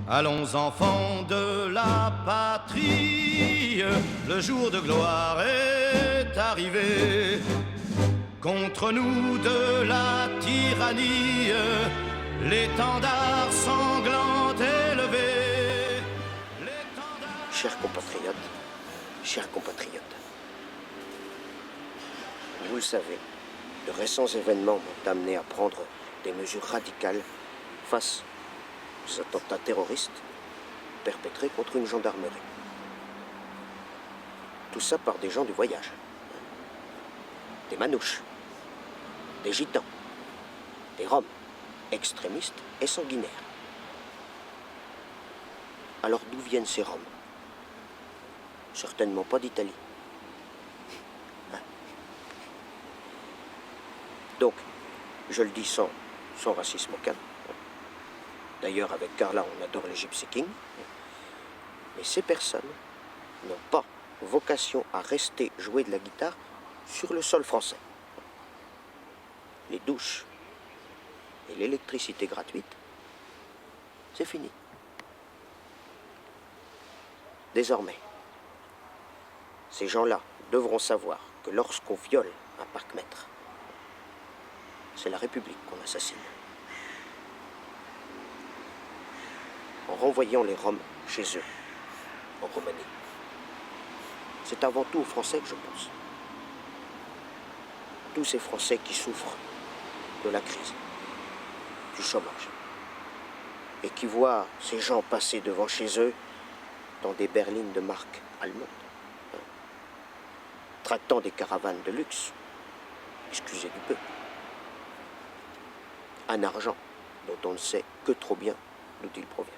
Allons enfants de la patrie, le jour de gloire est arrivé. Contre nous de la tyrannie, l'étendard sanglant élevé. Chers compatriotes, vous le savez, de récents événements m'ont amené à prendre des mesures radicales face aux attentats terroristes perpétrés contre une gendarmerie. Tout ça par des gens du voyage. Des manouches, des gitans, des roms, extrémistes et sanguinaires. Alors d'où viennent ces roms? Certainement pas d'Italie. Donc, je le dis sans racisme aucun. D'ailleurs, avec Carla, on adore les Gypsy Kings. Mais ces personnes n'ont pas vocation à rester jouer de la guitare sur le sol français. Les douches et l'électricité gratuite, c'est fini. Désormais, ces gens-là devront savoir que lorsqu'on viole un parc-mètre, c'est la République qu'on assassine. En renvoyant les Roms chez eux, en Roumanie. C'est avant tout aux Français que je pense. Tous ces Français qui souffrent de la crise, du chômage, et qui voient ces gens passer devant chez eux dans des berlines de marque allemande, tractant des caravanes de luxe, excusez du peu, un argent dont on ne sait que trop bien d'où il provient.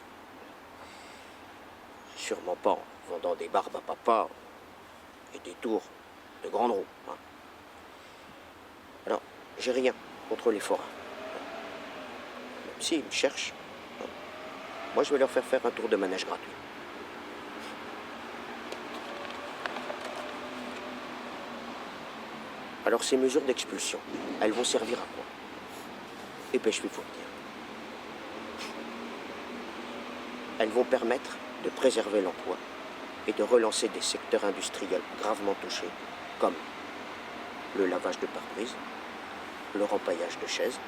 Sûrement pas en vendant des barbes à papa et des tours de grande roue. Alors, j'ai rien contre les forains. Même s'ils me cherchent, moi je vais leur faire un tour de manège gratuit. Alors ces mesures d'expulsion, elles vont servir à quoi? Eh bien, je vais vous le dire. Elles vont permettre de préserver l'emploi et de relancer des secteurs industriels gravement touchés, comme le lavage de pare-brise, le rempaillage de chaises,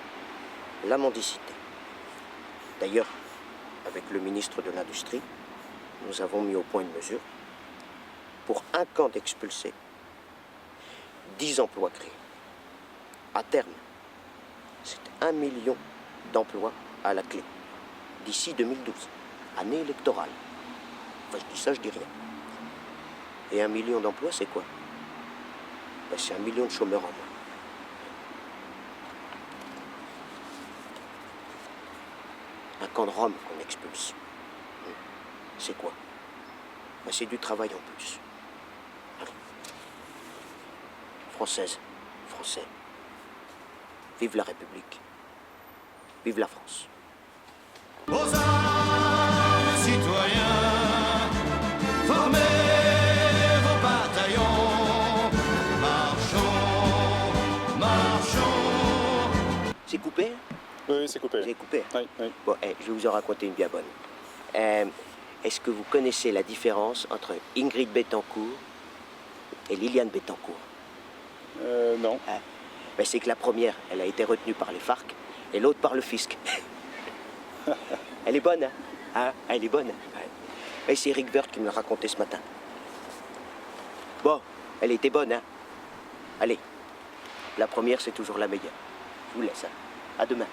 la mendicité. D'ailleurs, avec le ministre de l'Industrie, nous avons mis au point une mesure pour un camp d'expulsés, 10 emplois créés. À terme, c'est 1 million d'emplois à la clé, d'ici 2012, année électorale. Enfin, je dis ça, je dis rien. Et 1 million d'emplois, c'est quoi? Ben, c'est 1 million de chômeurs en moins. Un camp de Rome qu'on expulse. C'est quoi? Ben, c'est du travail en plus. Allez. Françaises, Français, vive la République, vive la France. Aux armes, citoyens, formez vos bataillons, marchons. C'est coupé? Oui, c'est coupé. Vous avez coupé? Oui, oui. Bon, je vais vous en raconter une bien bonne. Est-ce que vous connaissez la différence entre Ingrid Betancourt et Liliane Bettencourt? Non. Ben, c'est que la première, elle a été retenue par les FARC et l'autre par le fisc. Elle est bonne, hein? Elle est bonne. Ouais. Et c'est Eric Woerth qui me l'a raconté ce matin. Bon, elle était bonne, hein? Allez, la première, c'est toujours la meilleure. Je vous laisse, hein? À demain.